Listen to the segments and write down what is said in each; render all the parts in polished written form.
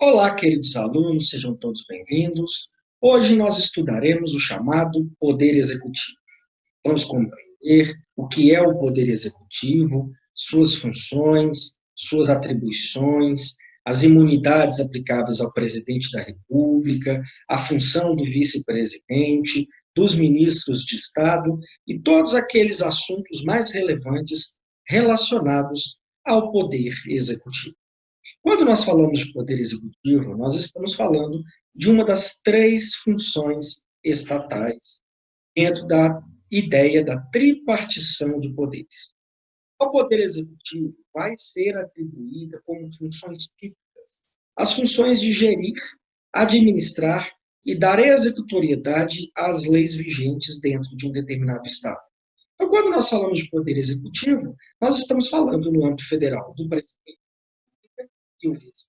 Olá, queridos alunos, sejam todos bem-vindos. Hoje nós estudaremos o chamado Poder Executivo. Vamos compreender o que é o Poder Executivo, suas funções, suas atribuições, as imunidades aplicáveis ao presidente da República, a função do vice-presidente, dos ministros de Estado e todos aqueles assuntos mais relevantes relacionados ao Poder Executivo. Quando nós falamos de poder executivo, nós estamos falando de uma das três funções estatais dentro da ideia da tripartição de poderes. Ao poder executivo vai ser atribuída como funções típicas as funções de gerir, administrar e dar executoriedade às leis vigentes dentro de um determinado Estado. Então, quando nós falamos de poder executivo, nós estamos falando no âmbito federal do presidente e o vice-presidente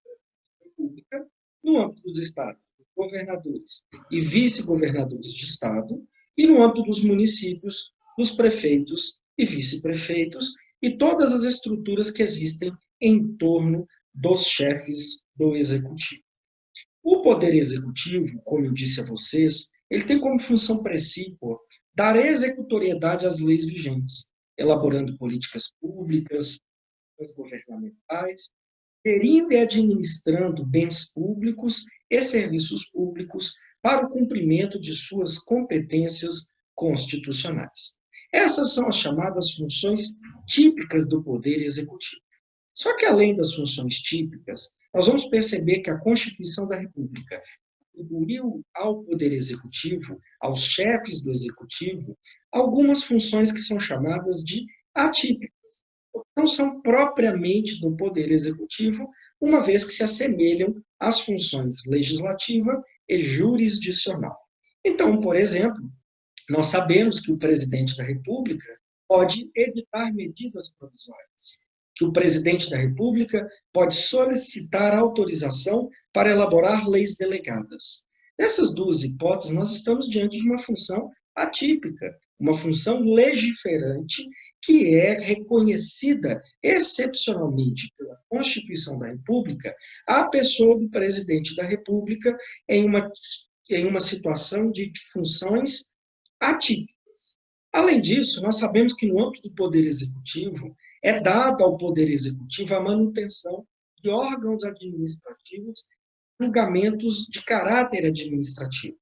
da República, no âmbito dos estados, dos governadores e vice-governadores de estado, e no âmbito dos municípios, dos prefeitos e vice-prefeitos, e todas as estruturas que existem em torno dos chefes do executivo. O poder executivo, como eu disse a vocês, ele tem como função precípua dar executoriedade às leis vigentes, elaborando políticas públicas, governamentais, gerindo e administrando bens públicos e serviços públicos para o cumprimento de suas competências constitucionais. Essas são as chamadas funções típicas do Poder Executivo. Só que, além das funções típicas, nós vamos perceber que a Constituição da República atribuiu ao Poder Executivo, aos chefes do Executivo, algumas funções que são chamadas de atípicas. Não são propriamente do Poder Executivo, uma vez que se assemelham às funções legislativa e jurisdicional. Então, por exemplo, nós sabemos que o presidente da República pode editar medidas provisórias, que o presidente da República pode solicitar autorização para elaborar leis delegadas. Nessas duas hipóteses, nós estamos diante de uma função atípica, uma função legiferante que é reconhecida excepcionalmente pela Constituição da República à pessoa do presidente da República em uma situação de funções atípicas. Além disso, nós sabemos que no âmbito do Poder Executivo é dado ao Poder Executivo a manutenção de órgãos administrativos, julgamentos de caráter administrativo,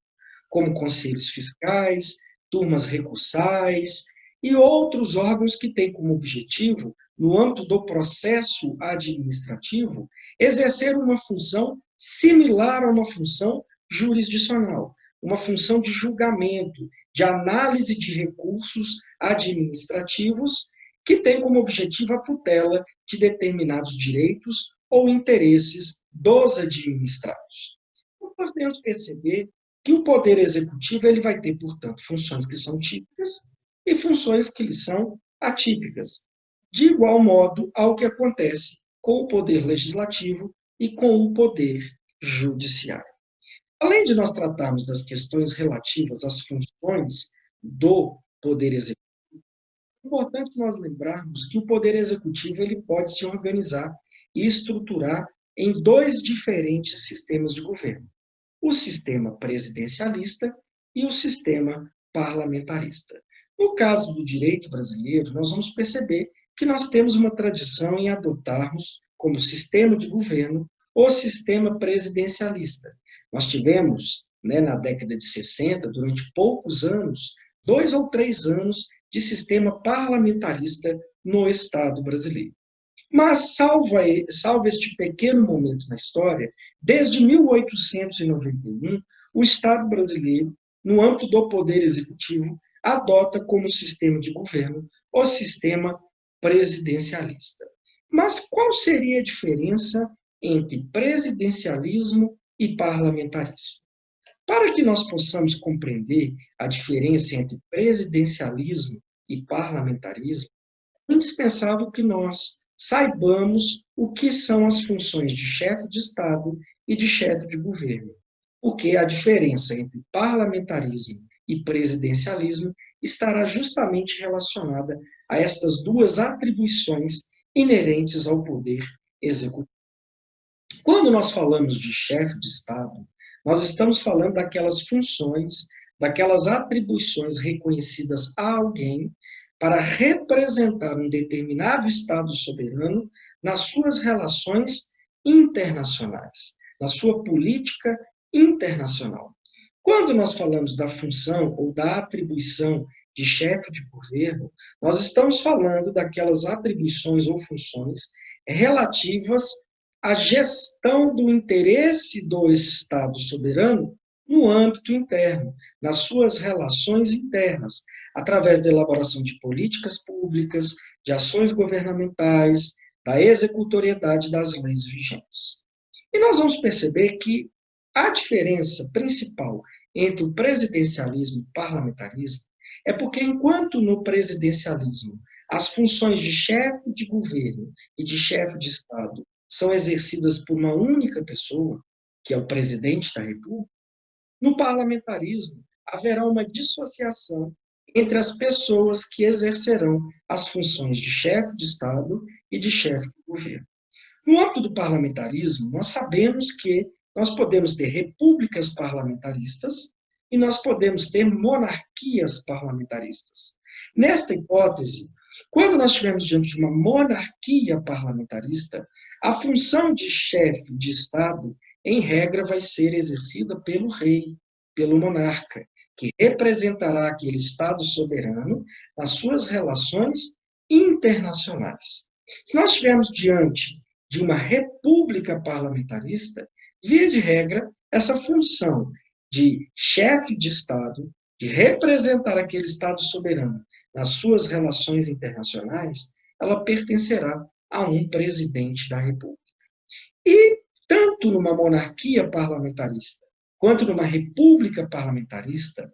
como conselhos fiscais, turmas recursais e outros órgãos que têm como objetivo, no âmbito do processo administrativo, exercer uma função similar a uma função jurisdicional, uma função de julgamento, de análise de recursos administrativos, que tem como objetivo a tutela de determinados direitos ou interesses dos administrados. Então, podemos perceber que o Poder Executivo ele vai ter, portanto, funções que são típicas e funções que lhe são atípicas, de igual modo ao que acontece com o Poder Legislativo e com o Poder Judiciário. Além de nós tratarmos das questões relativas às funções do Poder Executivo, é importante nós lembrarmos que o Poder Executivo ele pode se organizar e estruturar em dois diferentes sistemas de governo: o sistema presidencialista e o sistema parlamentarista. No caso do direito brasileiro, nós vamos perceber que nós temos uma tradição em adotarmos como sistema de governo o sistema presidencialista. Nós tivemos, na década de 60, durante poucos anos, 2 ou 3 anos de sistema parlamentarista no Estado brasileiro. Mas, salvo este pequeno momento na história, desde 1891, o Estado brasileiro, no âmbito do Poder Executivo, adota como sistema de governo o sistema presidencialista. Mas qual seria a diferença entre presidencialismo e parlamentarismo? Para que nós possamos compreender a diferença entre presidencialismo e parlamentarismo, é indispensável que nós saibamos o que são as funções de chefe de Estado e de chefe de governo, porque a diferença entre parlamentarismo e presidencialismo estará justamente relacionada a estas duas atribuições inerentes ao poder executivo. Quando nós falamos de chefe de Estado, nós estamos falando daquelas funções, daquelas atribuições reconhecidas a alguém para representar um determinado Estado soberano nas suas relações internacionais, na sua política internacional. Quando nós falamos da função ou da atribuição de chefe de governo, nós estamos falando daquelas atribuições ou funções relativas à gestão do interesse do Estado soberano no âmbito interno, nas suas relações internas, através da elaboração de políticas públicas, de ações governamentais, da executoriedade das leis vigentes. E nós vamos perceber que a diferença principal entre o presidencialismo e o parlamentarismo é porque, enquanto no presidencialismo as funções de chefe de governo e de chefe de Estado são exercidas por uma única pessoa, que é o presidente da República, no parlamentarismo haverá uma dissociação entre as pessoas que exercerão as funções de chefe de Estado e de chefe de governo. No âmbito do parlamentarismo, nós sabemos que nós podemos ter repúblicas parlamentaristas e nós podemos ter monarquias parlamentaristas. Nesta hipótese, quando nós estivermos diante de uma monarquia parlamentarista, a função de chefe de Estado, em regra, vai ser exercida pelo rei, pelo monarca, que representará aquele Estado soberano nas suas relações internacionais. Se nós estivermos diante de uma república parlamentarista, via de regra, essa função de chefe de Estado, de representar aquele Estado soberano nas suas relações internacionais, ela pertencerá a um presidente da República. E tanto numa monarquia parlamentarista quanto numa república parlamentarista,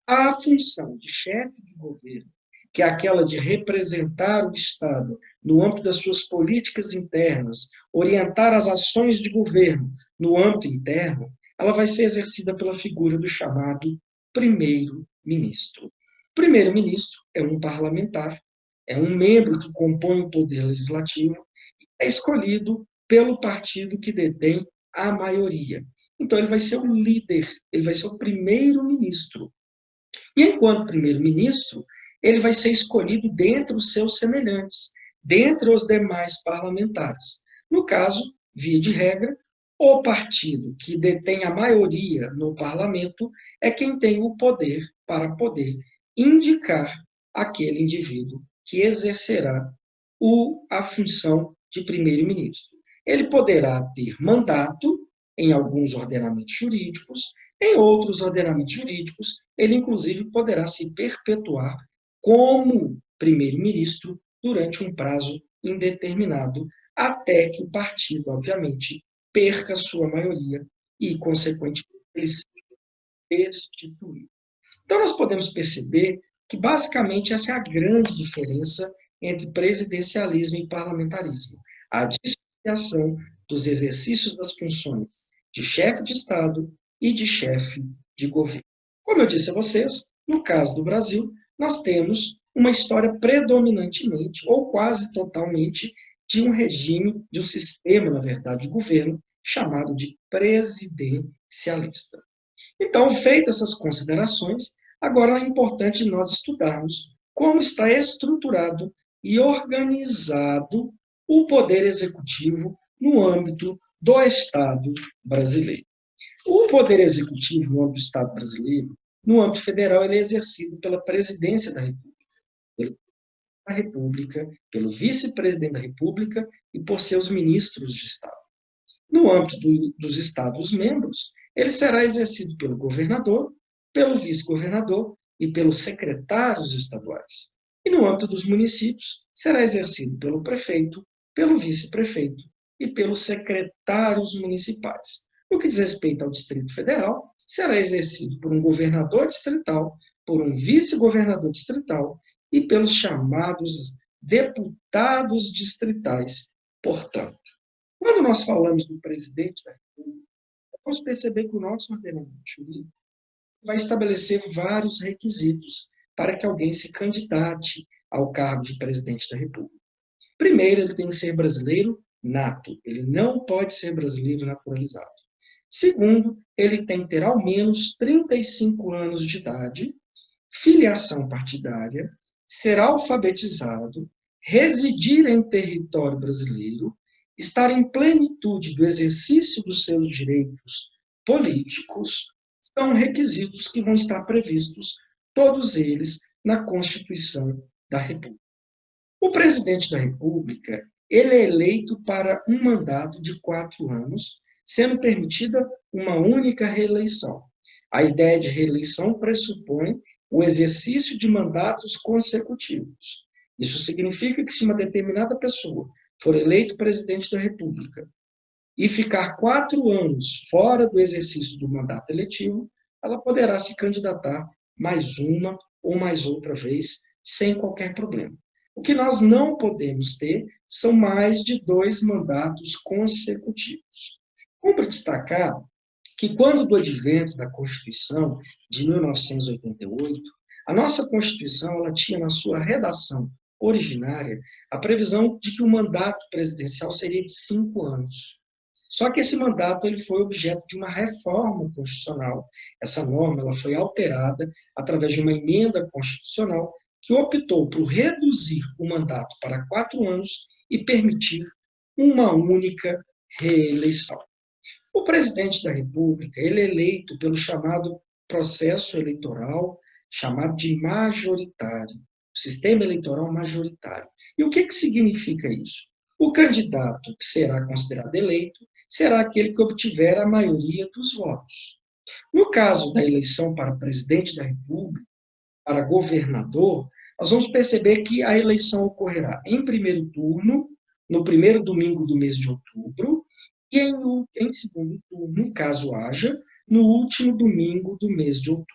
a função de chefe de governo, que é aquela de representar o Estado no âmbito das suas políticas internas, orientar as ações de governo no âmbito interno, ela vai ser exercida pela figura do chamado primeiro-ministro. O primeiro-ministro é um parlamentar, é um membro que compõe o poder legislativo, é escolhido pelo partido que detém a maioria. Então, ele vai ser o líder, ele vai ser o primeiro-ministro. E, enquanto primeiro-ministro, ele vai ser escolhido dentre os seus semelhantes, dentre os demais parlamentares. No caso, via de regra, o partido que detém a maioria no parlamento é quem tem o poder para poder indicar aquele indivíduo que exercerá a função de primeiro-ministro. Ele poderá ter mandato em alguns ordenamentos jurídicos, em outros ordenamentos jurídicos, ele inclusive poderá se perpetuar como primeiro-ministro durante um prazo indeterminado, até que o partido, obviamente, perca sua maioria e, consequentemente, ele seja destituído. Então, nós podemos perceber que, basicamente, essa é a grande diferença entre presidencialismo e parlamentarismo. A dissociação dos exercícios das funções de chefe de Estado e de chefe de governo. Como eu disse a vocês, no caso do Brasil, nós temos uma história predominantemente, ou quase totalmente, de um regime, de um sistema, na verdade, de governo, chamado de presidencialista. Então, feitas essas considerações, agora é importante nós estudarmos como está estruturado e organizado o poder executivo no âmbito do Estado brasileiro. O poder executivo no âmbito do Estado brasileiro, no âmbito federal, ele é exercido pela presidência da República, pelo vice-presidente da República e por seus ministros de Estado. No âmbito dos Estados-membros, ele será exercido pelo governador, pelo vice-governador e pelos secretários estaduais. E no âmbito dos municípios, será exercido pelo prefeito, pelo vice-prefeito e pelos secretários municipais. No que diz respeito ao Distrito Federal, será exercido por um governador distrital, por um vice-governador distrital e pelos chamados deputados distritais. Portanto, quando nós falamos do presidente da República, vamos perceber que o nosso ordenamento jurídico vai estabelecer vários requisitos para que alguém se candidate ao cargo de presidente da República. Primeiro, ele tem que ser brasileiro nato, ele não pode ser brasileiro naturalizado. Segundo, ele tem que ter ao menos 35 anos de idade, filiação partidária, ser alfabetizado, residir em território brasileiro, estar em plenitude do exercício dos seus direitos políticos, são requisitos que vão estar previstos, todos eles, na Constituição da República. O presidente da República, ele é eleito para um mandato de 4 anos, sendo permitida uma única reeleição. A ideia de reeleição pressupõe o exercício de mandatos consecutivos. Isso significa que se uma determinada pessoa for eleito presidente da República e ficar 4 anos fora do exercício do mandato eletivo, ela poderá se candidatar mais uma ou mais outra vez, sem qualquer problema. O que nós não podemos ter são mais de 2 mandatos consecutivos. Cumpre destacar que, quando do advento da Constituição de 1988, a nossa Constituição ela tinha na sua redação originária a previsão de que o mandato presidencial seria de 5 anos. Só que esse mandato ele foi objeto de uma reforma constitucional. Essa norma ela foi alterada através de uma emenda constitucional que optou por reduzir o mandato para 4 anos e permitir uma única reeleição. O presidente da República ele é eleito pelo chamado processo eleitoral, chamado de majoritário, o sistema eleitoral majoritário. E o que significa isso? O candidato que será considerado eleito será aquele que obtiver a maioria dos votos. No caso da eleição para presidente da República, para governador, nós vamos perceber que a eleição ocorrerá em primeiro turno, no primeiro domingo do mês de outubro, e em segundo turno, caso haja, no último domingo do mês de outubro.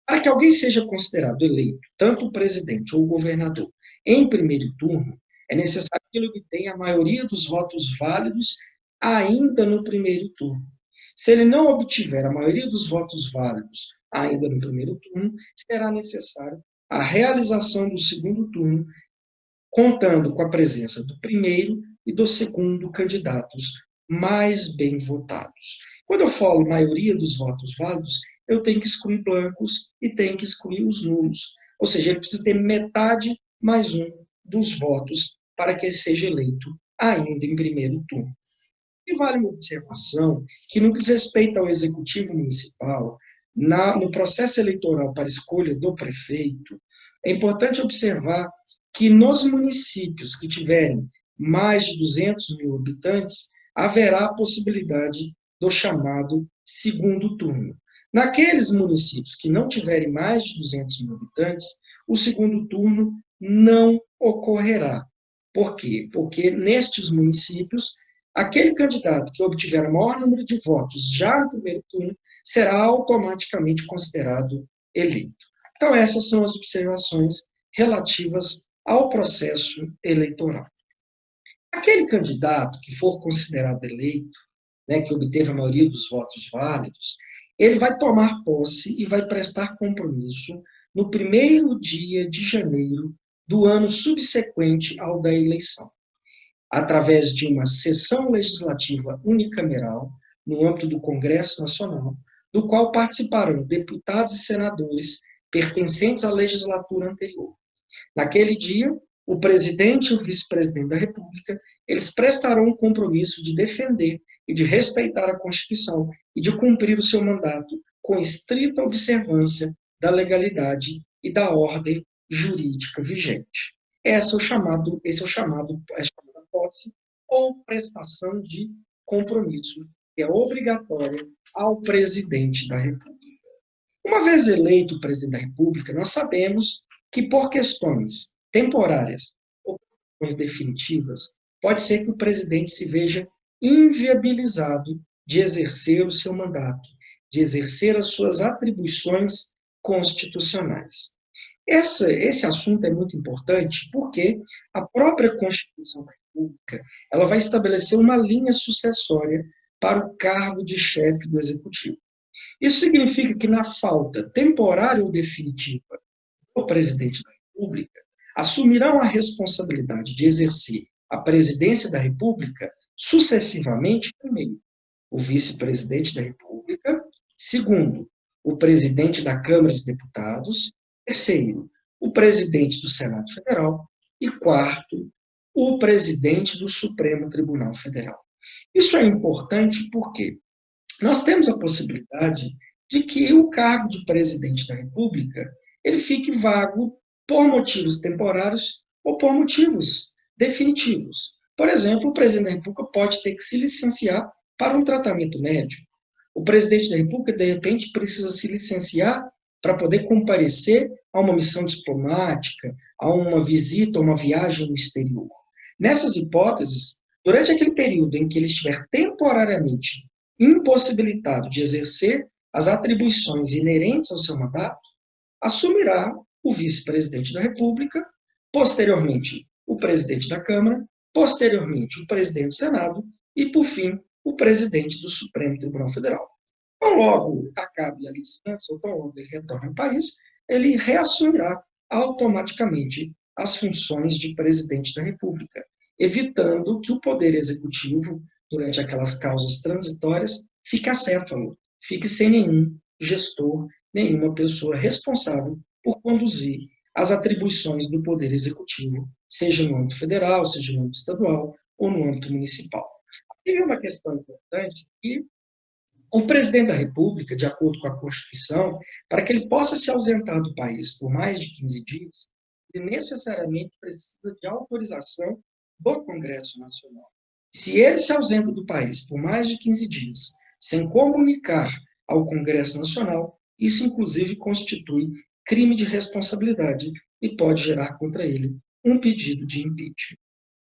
Para que alguém seja considerado eleito, tanto o presidente ou o governador, em primeiro turno, é necessário que ele obtenha a maioria dos votos válidos ainda no primeiro turno. Se ele não obtiver a maioria dos votos válidos ainda no primeiro turno, será necessário a realização do segundo turno, contando com a presença do primeiro e do segundo candidatos mais bem votados. Quando eu falo maioria dos votos válidos, eu tenho que excluir brancos e tenho que excluir os nulos. Ou seja, ele precisa ter metade mais um dos votos para que ele seja eleito ainda em primeiro turno. E vale uma observação que, no que diz respeito ao Executivo Municipal, no processo eleitoral para escolha do prefeito, é importante observar que nos municípios que tiverem mais de 200 mil habitantes, haverá a possibilidade do chamado segundo turno. Naqueles municípios que não tiverem mais de 200 mil habitantes, o segundo turno não ocorrerá. Por quê? Porque nestes municípios, aquele candidato que obtiver o maior número de votos já no primeiro turno será automaticamente considerado eleito. Então, essas são as observações relativas ao processo eleitoral. Aquele candidato que for considerado eleito, que obteve a maioria dos votos válidos, ele vai tomar posse e vai prestar compromisso no primeiro dia de janeiro do ano subsequente ao da eleição, através de uma sessão legislativa unicameral no âmbito do Congresso Nacional, do qual participarão deputados e senadores pertencentes à legislatura anterior. Naquele dia, o presidente e o vice-presidente da República, eles prestarão um compromisso de defender e de respeitar a Constituição e de cumprir o seu mandato com estrita observância da legalidade e da ordem jurídica vigente. Esse é o chamado posse ou prestação de compromisso, que é obrigatória ao presidente da República. Uma vez eleito o presidente da República, nós sabemos que, por questões temporárias ou questões definitivas, pode ser que o presidente se veja inviabilizado de exercer o seu mandato, de exercer as suas atribuições constitucionais. Esse assunto é muito importante porque a própria Constituição da República ela vai estabelecer uma linha sucessória para o cargo de chefe do Executivo. Isso significa que, na falta temporária ou definitiva do presidente da República, assumirão a responsabilidade de exercer a presidência da República sucessivamente: primeiro, o vice-presidente da República; segundo, o presidente da Câmara de Deputados; terceiro, o presidente do Senado Federal; e quarto, o presidente do Supremo Tribunal Federal. Isso é importante porque nós temos a possibilidade de que o cargo de presidente da República ele fique vago por motivos temporários ou por motivos definitivos. Por exemplo, o presidente da República pode ter que se licenciar para um tratamento médico. O presidente da República, de repente, precisa se licenciar para poder comparecer a uma missão diplomática, a uma visita, a uma viagem no exterior. Nessas hipóteses, durante aquele período em que ele estiver temporariamente impossibilitado de exercer as atribuições inerentes ao seu mandato, assumirá o vice-presidente da República, posteriormente o presidente da Câmara, posteriormente o presidente do Senado e, por fim, o presidente do Supremo Tribunal Federal. Tão logo acabe a licença, ou tão logo ele retorne ao país, ele reassumirá automaticamente as funções de presidente da República, evitando que o Poder Executivo, durante aquelas causas transitórias, fique acéfalo, fique sem nenhum gestor, nenhuma pessoa responsável por conduzir as atribuições do Poder Executivo, seja no âmbito federal, seja no âmbito estadual ou no âmbito municipal. Aqui é uma questão importante que o presidente da República, de acordo com a Constituição, para que ele possa se ausentar do país por mais de 15 dias, ele necessariamente precisa de autorização do Congresso Nacional. Se ele se ausenta do país por mais de 15 dias, sem comunicar ao Congresso Nacional, isso inclusive constitui crime de responsabilidade e pode gerar contra ele um pedido de impeachment.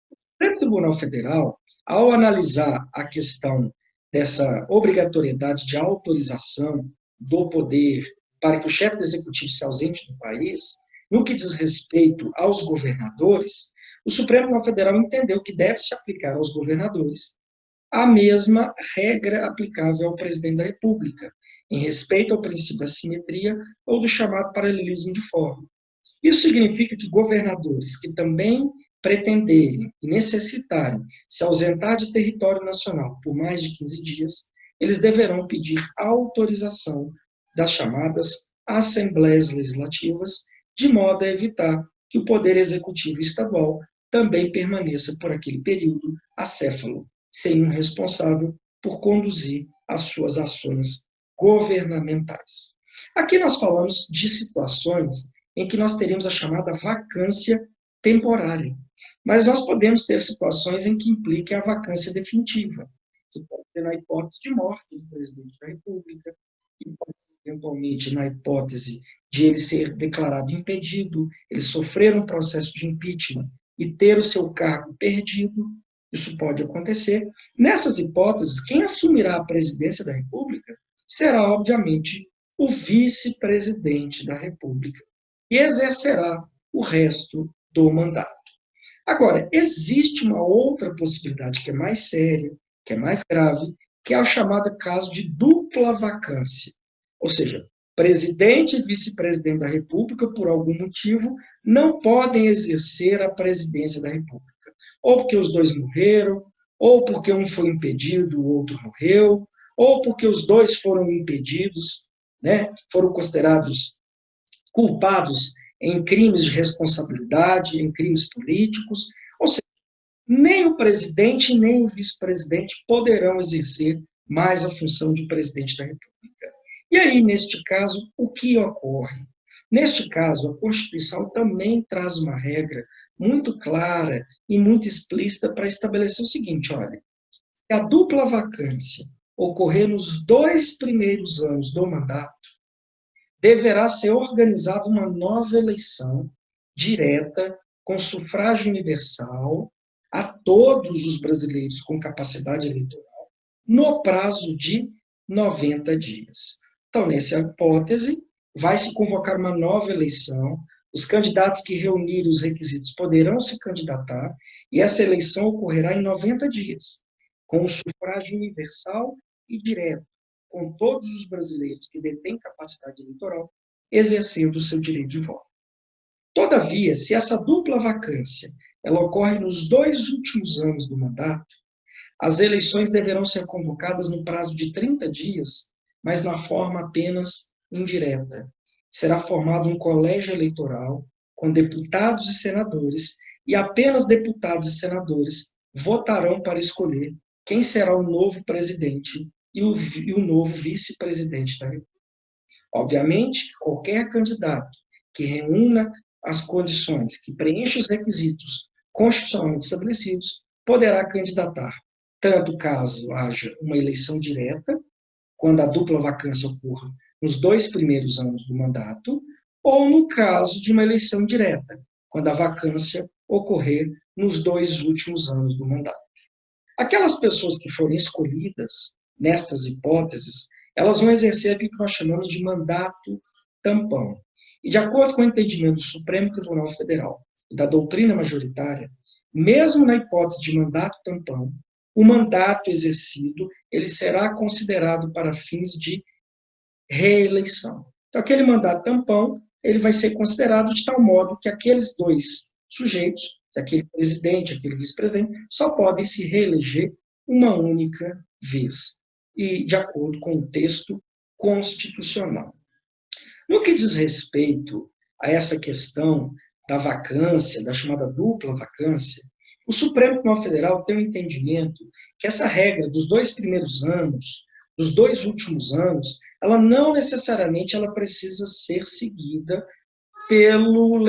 O Supremo Tribunal Federal, ao analisar a questão dessa obrigatoriedade de autorização do poder para que o chefe do executivo se ausente do país, no que diz respeito aos governadores, o Supremo Tribunal Federal entendeu que deve se aplicar aos governadores a mesma regra aplicável ao presidente da República, em respeito ao princípio da simetria ou do chamado paralelismo de forma. Isso significa que governadores que também pretenderem e necessitarem se ausentar de território nacional por mais de 15 dias, eles deverão pedir autorização das chamadas assembleias legislativas, de modo a evitar que o Poder Executivo estadual também permaneça por aquele período acéfalo, sem um responsável por conduzir as suas ações governamentais. Aqui nós falamos de situações em que nós teríamos a chamada vacância temporária, mas nós podemos ter situações em que impliquem a vacância definitiva, que pode ser na hipótese de morte do presidente da República, que pode ser eventualmente na hipótese de ele ser declarado impedido, ele sofrer um processo de impeachment e ter o seu cargo perdido. Isso pode acontecer. Nessas hipóteses, quem assumirá a presidência da República será, obviamente, o vice-presidente da República e exercerá o resto do mandato. Agora, existe uma outra possibilidade que é mais séria, que é mais grave, que é o chamado caso de dupla vacância. Ou seja, presidente e vice-presidente da República, por algum motivo, não podem exercer a presidência da República. Ou porque os dois morreram, ou porque um foi impedido, o outro morreu, ou porque os dois foram impedidos, né, foram considerados culpados em crimes de responsabilidade, em crimes políticos. Ou seja, nem o presidente nem o vice-presidente poderão exercer mais a função de presidente da República. E aí, neste caso, o que ocorre? Neste caso, a Constituição também traz uma regra muito clara e muito explícita para estabelecer o seguinte: olha, se a dupla vacância ocorrer nos 2 primeiros anos do mandato, deverá ser organizada uma nova eleição direta, com sufrágio universal, a todos os brasileiros com capacidade eleitoral, no prazo de 90 dias. Então, nessa hipótese, vai se convocar uma nova eleição, os candidatos que reunirem os requisitos poderão se candidatar, e essa eleição ocorrerá em 90 dias, com o sufrágio universal e direto, com todos os brasileiros que detêm capacidade eleitoral exercendo o seu direito de voto. Todavia, se essa dupla vacância ela ocorre nos 2 últimos anos do mandato, as eleições deverão ser convocadas no prazo de 30 dias, mas na forma apenas indireta. Será formado um colégio eleitoral com deputados e senadores, e apenas deputados e senadores votarão para escolher quem será o novo presidente e o novo vice-presidente da República. Obviamente que qualquer candidato que reúna as condições, que preencha os requisitos constitucionalmente estabelecidos, poderá candidatar, tanto caso haja uma eleição direta, quando a dupla vacância ocorra nos 2 primeiros anos do mandato, ou no caso de uma eleição direta, quando a vacância ocorrer nos 2 últimos anos do mandato. Aquelas pessoas que forem escolhidas nestas hipóteses, elas vão exercer o que nós chamamos de mandato tampão. E de acordo com o entendimento do Supremo Tribunal Federal e da doutrina majoritária, mesmo na hipótese de mandato tampão, o mandato exercido ele será considerado para fins de reeleição. Então, aquele mandato tampão ele vai ser considerado de tal modo que aqueles 2 sujeitos, aquele presidente, aquele vice-presidente, só podem se reeleger uma única vez, e de acordo com o texto constitucional. No que diz respeito a essa questão da vacância, da chamada dupla vacância, o Supremo Tribunal Federal tem um entendimento que essa regra dos 2 primeiros anos, dos 2 últimos anos, ela não necessariamente ela precisa ser seguida pelo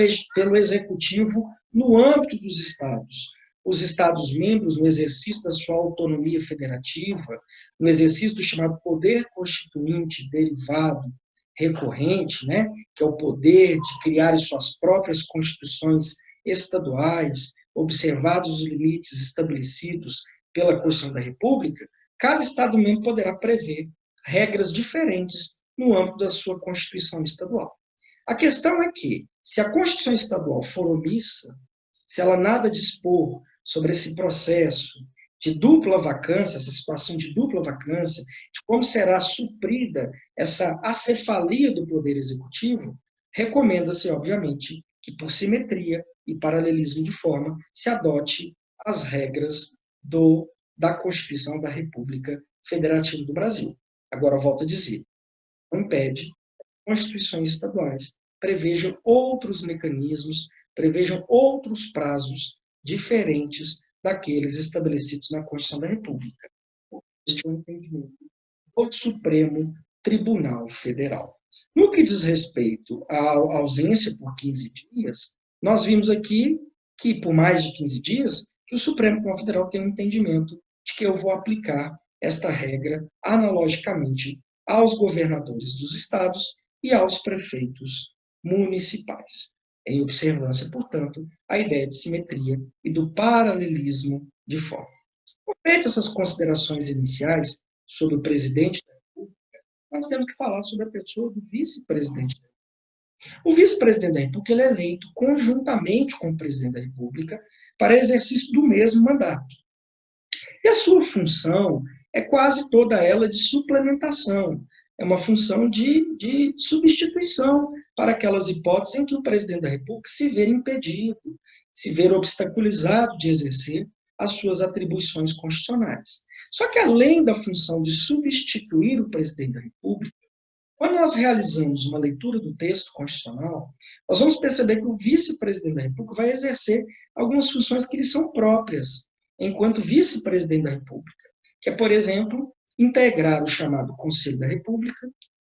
Executivo no âmbito dos Estados. Os Estados-membros, no exercício da sua autonomia federativa, no exercício do chamado poder constituinte derivado recorrente, né, que é o poder de criar suas próprias constituições estaduais, observados os limites estabelecidos pela Constituição da República, cada Estado-membro poderá prever regras diferentes no âmbito da sua Constituição estadual. A questão é que, se a Constituição estadual for omissa, se ela nada dispor sobre esse processo de dupla vacância, essa situação de dupla vacância, de como será suprida essa acefalia do Poder Executivo, recomenda-se, obviamente, que por simetria e paralelismo de forma se adote as regras da Constituição da República Federativa do Brasil. Agora, volto a dizer, não impede que constituições estaduais prevejam outros mecanismos, prevejam outros prazos diferentes daqueles estabelecidos na Constituição da República. Este é o entendimento do Supremo Tribunal Federal. No que diz respeito à ausência por 15 dias, nós vimos aqui que, por mais de 15 dias, que o Supremo Tribunal Federal tem um entendimento de que eu vou aplicar esta regra analogicamente aos governadores dos estados e aos prefeitos municipais, em observância, portanto, à ideia de simetria e do paralelismo de forma. Feitas essas considerações iniciais sobre o presidente da República, nós temos que falar sobre a pessoa do vice-presidente da República. O vice-presidente da República ele é eleito conjuntamente com o presidente da República para exercício do mesmo mandato. E a sua função é quase toda ela de suplementação, é uma função de substituição para aquelas hipóteses em que o presidente da República se ver impedido, se ver obstaculizado de exercer as suas atribuições constitucionais. Só que, além da função de substituir o presidente da República, quando nós realizamos uma leitura do texto constitucional, nós vamos perceber que o vice-presidente da República vai exercer algumas funções que lhe são próprias, enquanto vice-presidente da República, que é, por exemplo, integrar o chamado Conselho da República,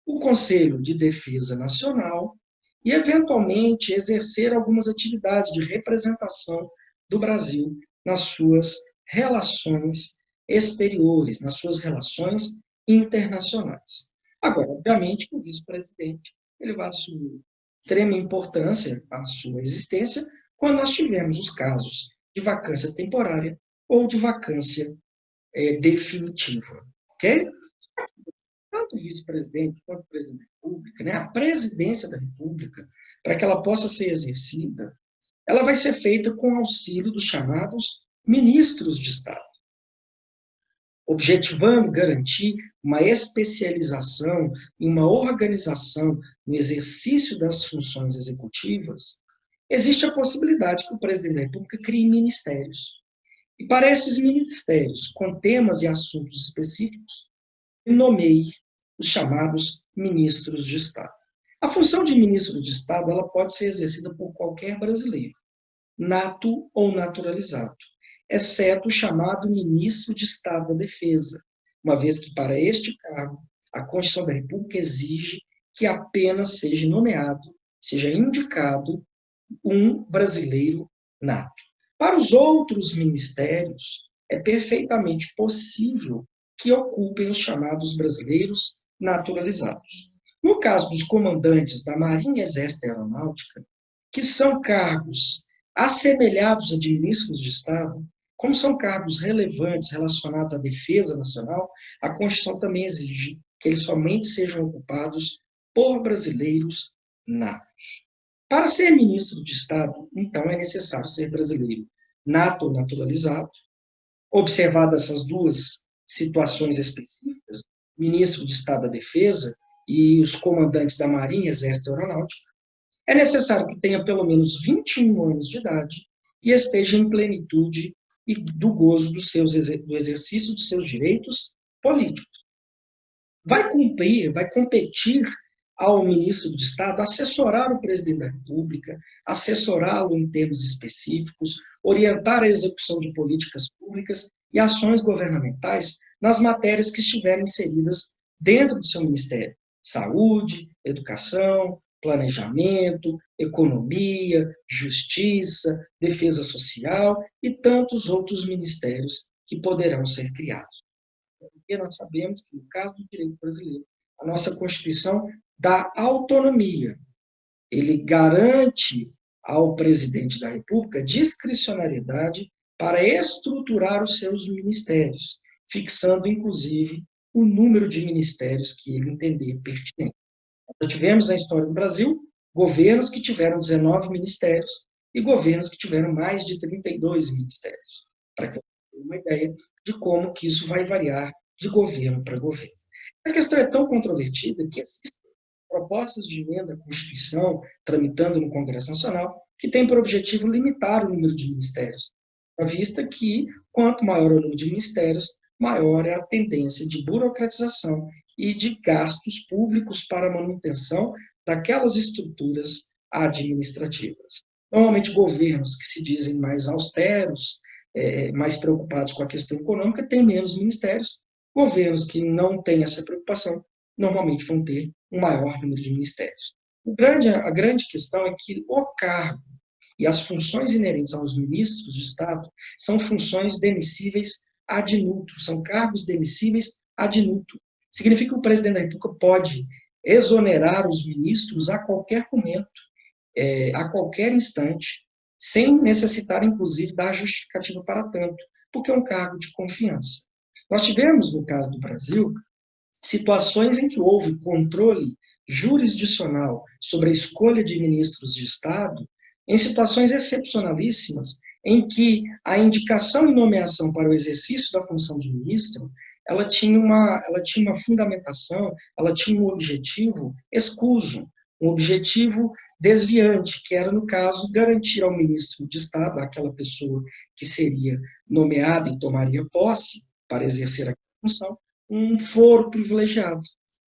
o Conselho de Defesa Nacional e, eventualmente, exercer algumas atividades de representação do Brasil nas suas relações exteriores, nas suas relações internacionais. Agora, obviamente, o vice-presidente ele vai assumir extrema importância à sua existência quando nós tivermos os casos de vacância temporária ou de vacância definitiva. Ok? Tanto o vice-presidente quanto o presidente da República, né, a presidência da República, para que ela possa ser exercida, ela vai ser feita com auxílio dos chamados ministros de Estado, objetivando garantir uma especialização e uma organização no exercício das funções executivas existe a possibilidade que o presidente da República crie ministérios. E para esses ministérios, com temas e assuntos específicos, ele nomeie os chamados ministros de Estado. A função de ministro de Estado ela pode ser exercida por qualquer brasileiro, nato ou naturalizado, exceto o chamado ministro de Estado da Defesa, uma vez que para este cargo a Constituição da República exige que apenas seja nomeado, seja indicado um brasileiro nato. Para os outros ministérios, é perfeitamente possível que ocupem os chamados brasileiros naturalizados. No caso dos comandantes da Marinha, Exército e Aeronáutica, que são cargos assemelhados a de ministros de Estado, como são cargos relevantes relacionados à defesa nacional, a Constituição também exige que eles somente sejam ocupados por brasileiros natos. Para ser ministro de Estado, então, é necessário ser brasileiro nato ou naturalizado. Observadas essas duas situações específicas, ministro de Estado da Defesa e os comandantes da Marinha, Exército e Aeronáutica, é necessário que tenha pelo menos 21 anos de idade e esteja em plenitude e do gozo do exercício dos seus direitos políticos. Vai competir ao ministro de Estado assessorar o presidente da República, assessorá-lo em termos específicos, orientar a execução de políticas públicas e ações governamentais nas matérias que estiverem inseridas dentro do seu ministério: saúde, educação, planejamento, economia, justiça, defesa social e tantos outros ministérios que poderão ser criados. Porque nós sabemos que, no caso do direito brasileiro, a nossa Constituição dá autonomia. Ele garante ao presidente da República discricionariedade para estruturar os seus ministérios, fixando, inclusive, o número de ministérios que ele entender pertinente. Nós tivemos na história do Brasil governos que tiveram 19 ministérios e governos que tiveram mais de 32 ministérios, para que eu tenha uma ideia de como que isso vai variar de governo para governo. A questão é tão controvertida que existem propostas de emenda à Constituição tramitando no Congresso Nacional que têm por objetivo limitar o número de ministérios, à vista que, quanto maior o número de ministérios, maior é a tendência de burocratização e de gastos públicos para a manutenção daquelas estruturas administrativas. Normalmente, governos que se dizem mais austeros, mais preocupados com a questão econômica, têm menos ministérios. Governos que não têm essa preocupação, normalmente vão ter um maior número de ministérios. A grande questão é que o cargo e as funções inerentes aos ministros de Estado são funções demissíveis ad nutum, são cargos demissíveis ad nutum. Significa que o presidente da República pode exonerar os ministros a qualquer momento, a qualquer instante, sem necessitar, inclusive, da justificativa para tanto, porque é um cargo de confiança. Nós tivemos, no caso do Brasil, situações em que houve controle jurisdicional sobre a escolha de ministros de Estado, em situações excepcionalíssimas, em que a indicação e nomeação para o exercício da função de ministro, ela tinha uma fundamentação, ela tinha um objetivo escuso, um objetivo desviante, que era, no caso, garantir ao ministro de Estado, àquela pessoa que seria nomeada e tomaria posse para exercer a função, um foro privilegiado,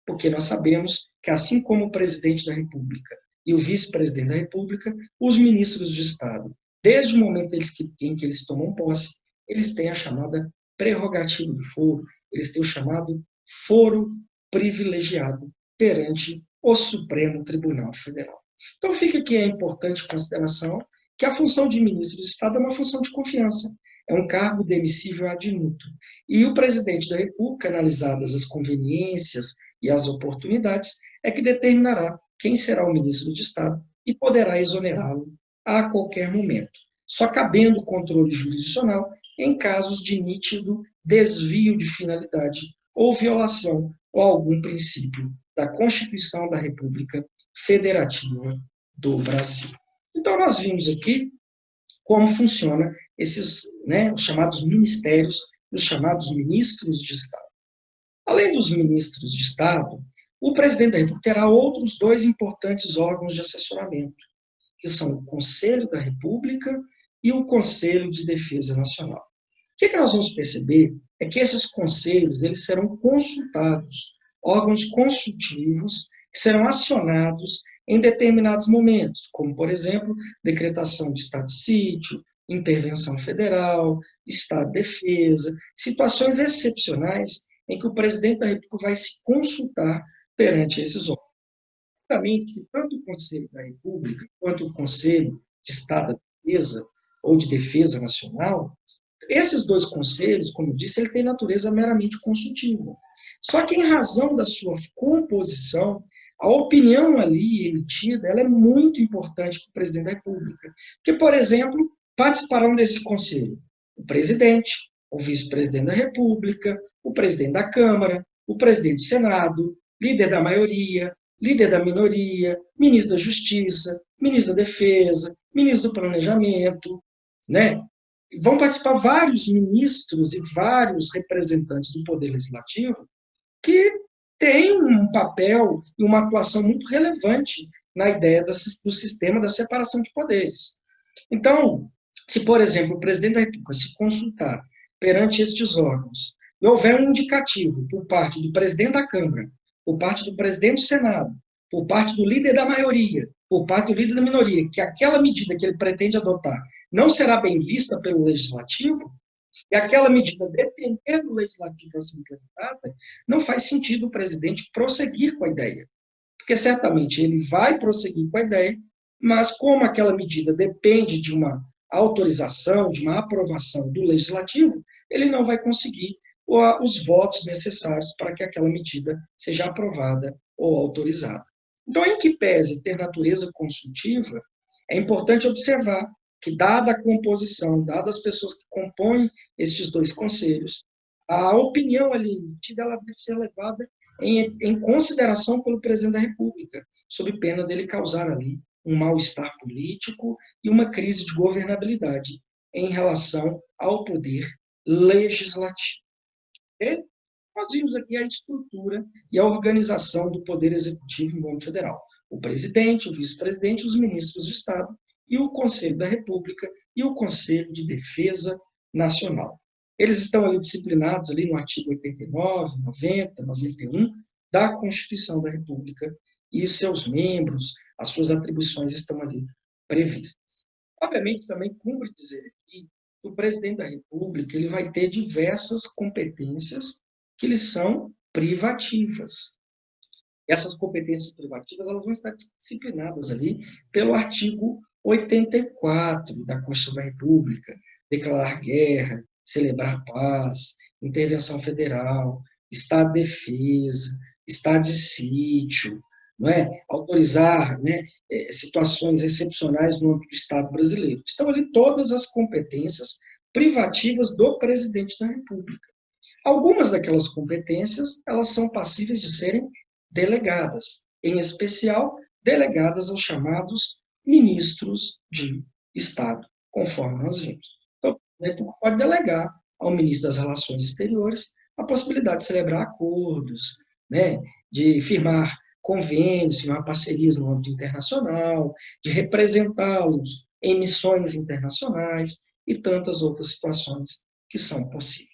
porque nós sabemos que, assim como o presidente da República e o vice-presidente da República, os ministros de Estado, desde o momento em que eles tomam posse, eles têm a chamada prerrogativa do foro, eles têm o chamado foro privilegiado perante o Supremo Tribunal Federal. Então, fica aqui a importante consideração que a função de ministro de Estado é uma função de confiança, é um cargo demissível ad nutum. E o presidente da República, analisadas as conveniências e as oportunidades, é que determinará quem será o ministro de Estado e poderá exonerá-lo a qualquer momento, só cabendo o controle jurisdicional em casos de nítido desvio de finalidade ou violação ou algum princípio da Constituição da República Federativa do Brasil. Então, nós vimos aqui como funciona esses, os chamados ministérios e os chamados ministros de Estado. Além dos ministros de Estado, o presidente da República terá outros dois importantes órgãos de assessoramento, que são o Conselho da República e o Conselho de Defesa Nacional. O que nós vamos perceber é que esses conselhos eles serão consultados, órgãos consultivos que serão acionados em determinados momentos, como, por exemplo, decretação de estado de sítio, intervenção federal, estado de defesa, situações excepcionais em que o presidente da República vai se consultar perante esses órgãos. Obviamente, tanto o Conselho da República quanto o Conselho de Estado da Defesa ou de Defesa Nacional, esses dois conselhos, como eu disse, ele tem natureza meramente consultiva. Só que, em razão da sua composição, a opinião ali emitida ela é muito importante para o presidente da República. Porque, por exemplo, participarão desse conselho o presidente, o vice-presidente da República, o presidente da Câmara, o presidente do Senado, líder da maioria, líder da minoria, ministro da Justiça, ministro da Defesa, ministro do Planejamento, né? Vão participar vários ministros e vários representantes do Poder Legislativo que têm um papel e uma atuação muito relevante na ideia do sistema da separação de poderes. Então, se, por exemplo, o presidente da República se consultar perante estes órgãos e houver um indicativo por parte do presidente da Câmara, por parte do presidente do Senado, por parte do líder da maioria, por parte do líder da minoria, que aquela medida que ele pretende adotar não será bem vista pelo Legislativo, e aquela medida depender do Legislativo para ser implementada, não faz sentido o presidente prosseguir com a ideia. Porque certamente ele vai prosseguir com a ideia, mas como aquela medida depende de uma autorização, de uma aprovação do Legislativo, ele não vai conseguir os votos necessários para que aquela medida seja aprovada ou autorizada. Então, em que pese ter natureza consultiva, é importante observar que, dada a composição, dadas as pessoas que compõem estes dois conselhos, a opinião ali emitida ela deve ser levada em consideração pelo presidente da República, sob pena dele causar ali um mal-estar político e uma crise de governabilidade em relação ao poder legislativo. E nós vimos aqui a estrutura e a organização do poder executivo no âmbito federal. O presidente, o vice-presidente, os ministros de Estado e o Conselho da República e o Conselho de Defesa Nacional. Eles estão ali disciplinados ali no artigo 89, 90, 91 da Constituição da República e seus membros, as suas atribuições estão ali previstas. Obviamente, também cumpre dizer aqui que o presidente da República ele vai ter diversas competências que lhes são privativas. Essas competências privativas elas vão estar disciplinadas ali pelo artigo 84 da Constituição da República, declarar guerra, celebrar paz, intervenção federal, estado de defesa, estado de sítio, não é? Autorizar, né, situações excepcionais no âmbito do Estado brasileiro. Estão ali todas as competências privativas do presidente da República. Algumas daquelas competências elas são passíveis de serem delegadas, em especial delegadas aos chamados ministros de Estado, conforme nós vimos. Então, a República pode delegar ao ministro das Relações Exteriores a possibilidade de celebrar acordos, né, de firmar convênios, firmar parcerias no âmbito internacional, de representá-los em missões internacionais e tantas outras situações que são possíveis.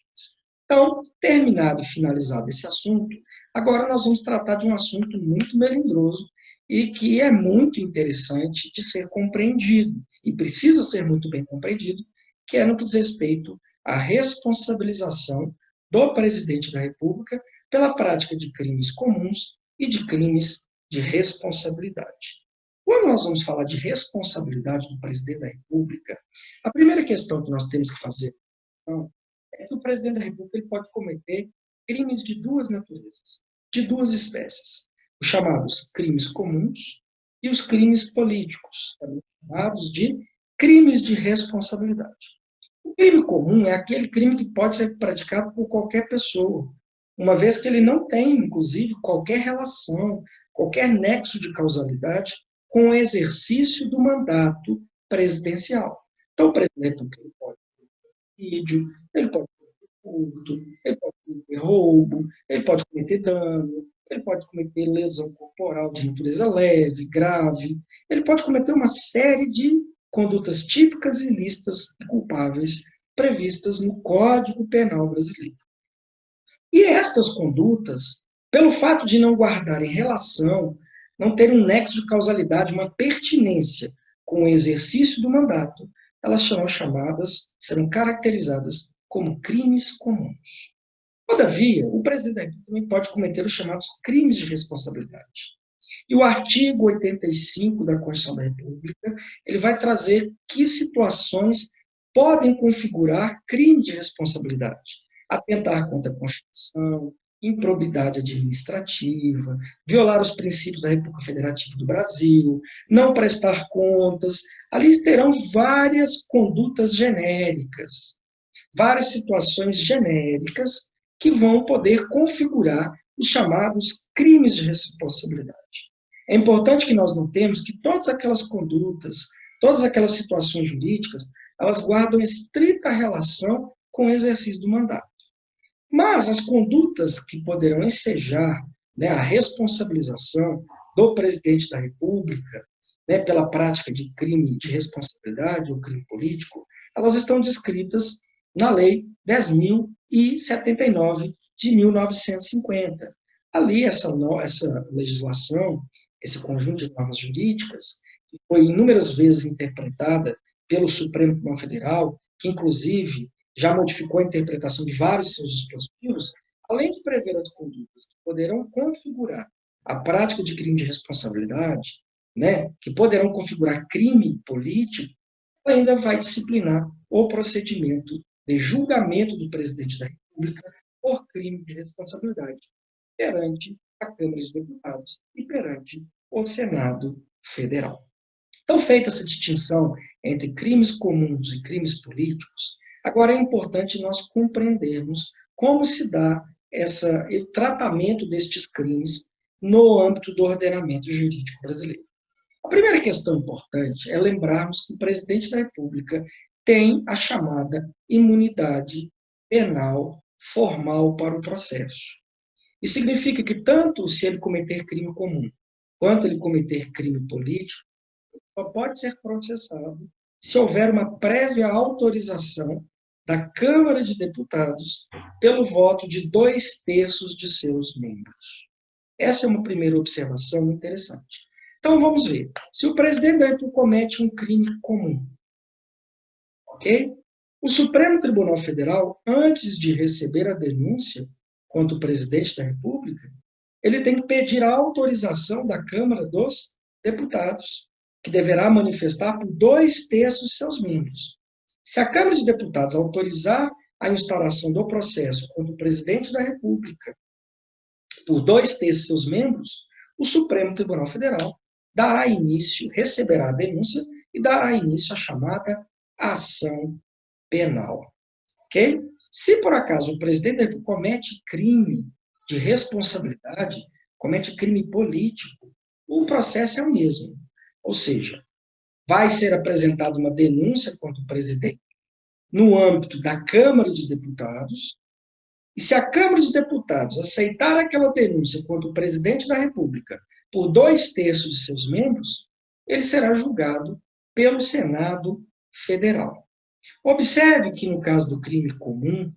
Então, terminado e finalizado esse assunto, agora nós vamos tratar de um assunto muito melindroso e que é muito interessante de ser compreendido, e precisa ser muito bem compreendido, que é no que diz respeito à responsabilização do presidente da República pela prática de crimes comuns e de crimes de responsabilidade. Quando nós vamos falar de responsabilidade do presidente da República, a primeira questão que nós temos que fazer então, é que o presidente da República ele pode cometer crimes de duas naturezas, de duas espécies, os chamados crimes comuns e os crimes políticos, também chamados de crimes de responsabilidade. O crime comum é aquele crime que pode ser praticado por qualquer pessoa, uma vez que ele não tem, inclusive, qualquer relação, qualquer nexo de causalidade com o exercício do mandato presidencial. Então, o presidente ele pode ele pode cometer furto, ele pode cometer roubo, ele pode cometer dano, ele pode cometer lesão corporal de natureza leve, grave, ele pode cometer uma série de condutas típicas, ilícitas e culpáveis previstas no Código Penal brasileiro. E estas condutas, pelo fato de não guardarem relação, não terem um nexo de causalidade, uma pertinência com o exercício do mandato, elas serão caracterizadas como crimes comuns. Todavia, o presidente também pode cometer os chamados crimes de responsabilidade. E o artigo 85 da Constituição da República, ele vai trazer que situações podem configurar crime de responsabilidade. Atentar contra a Constituição, improbidade administrativa, violar os princípios da República Federativa do Brasil, não prestar contas. Ali terão várias condutas genéricas, várias situações genéricas que vão poder configurar os chamados crimes de responsabilidade. É importante que nós notemos que todas aquelas condutas, todas aquelas situações jurídicas, elas guardam estrita relação com o exercício do mandato. Mas as condutas que poderão ensejar, né, a responsabilização do presidente da República, né, pela prática de crime de responsabilidade ou crime político, elas estão descritas na Lei 10.079 de 1950. Ali, essa legislação, esse conjunto de normas jurídicas, que foi inúmeras vezes interpretada pelo Supremo Tribunal Federal, que inclusive já modificou a interpretação de vários seus dispositivos, além de prever as condutas que poderão configurar a prática de crime de responsabilidade, né, que poderão configurar crime político, ainda vai disciplinar o procedimento de julgamento do presidente da República por crime de responsabilidade perante a Câmara dos Deputados e perante o Senado Federal. Então, feita essa distinção entre crimes comuns e crimes políticos, agora é importante nós compreendermos como se dá o tratamento destes crimes no âmbito do ordenamento jurídico brasileiro. A primeira questão importante é lembrarmos que o presidente da República tem a chamada imunidade penal formal para o processo. Isso significa que tanto se ele cometer crime comum, quanto ele cometer crime político, só pode ser processado se houver uma prévia autorização da Câmara de Deputados pelo voto de 2/3 de seus membros. Essa é uma primeira observação interessante. Então, vamos ver. Se o presidente da República comete um crime comum, ok? O Supremo Tribunal Federal, antes de receber a denúncia contra o presidente da República, ele tem que pedir a autorização da Câmara dos Deputados, que deverá manifestar por 2/3 de seus membros. Se a Câmara de Deputados autorizar a instauração do processo contra o presidente da República por 2/3 de seus membros, o Supremo Tribunal Federal dará início, receberá a denúncia e dará início à chamada ação penal. Ok? Se por acaso o presidente da República comete crime de responsabilidade, comete crime político, o processo é o mesmo. Ou seja, vai ser apresentada uma denúncia contra o presidente no âmbito da Câmara de Deputados, e se a Câmara de Deputados aceitar aquela denúncia contra o presidente da República por 2/3 de seus membros, ele será julgado pelo Senado Federal. Observe que, no caso do crime comum,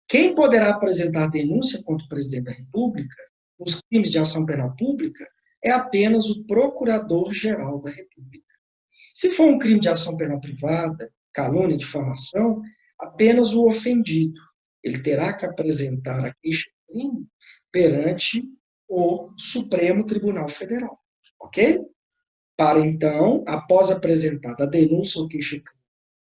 quem poderá apresentar denúncia contra o presidente da República, nos crimes de ação penal pública, é apenas o Procurador-Geral da República. Se for um crime de ação penal privada, calúnia, difamação, apenas o ofendido. Ele terá que apresentar a queixa-crime perante o Supremo Tribunal Federal. Ok? Para, então, após apresentada a denúncia ou queixa-crime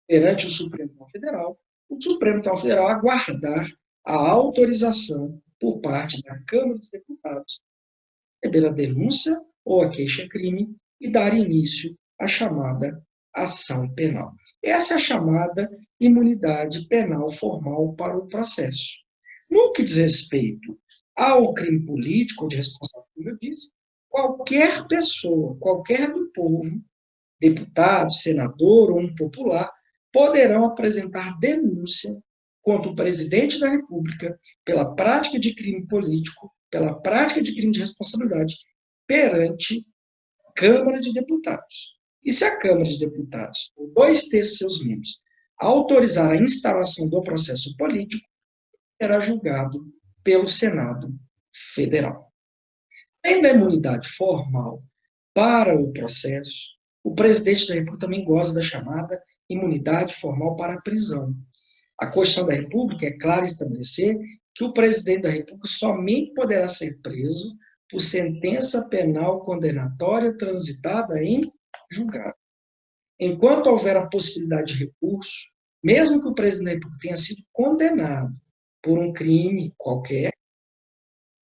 perante o Supremo Tribunal Federal, o Supremo Tribunal Federal aguardar a autorização por parte da Câmara dos Deputados, receber a denúncia ou a queixa-crime e dar início à chamada ação penal. Essa é a chamada imunidade penal formal para o processo. No que diz respeito ao crime político ou de responsabilidade, como eu disse, qualquer pessoa, qualquer do povo, deputado, senador ou um popular, poderão apresentar denúncia contra o presidente da República pela prática de crime político pela prática de crime de responsabilidade perante Câmara de Deputados. E se a Câmara de Deputados, por 2/3 de seus membros, autorizar a instauração do processo político, será julgado pelo Senado Federal. Além da imunidade formal para o processo, o presidente da República também goza da chamada imunidade formal para a prisão. A Constituição da República é clara em estabelecer que o presidente da República somente poderá ser preso por sentença penal condenatória transitada em julgado. Enquanto houver a possibilidade de recurso, mesmo que o presidente da República tenha sido condenado por um crime qualquer,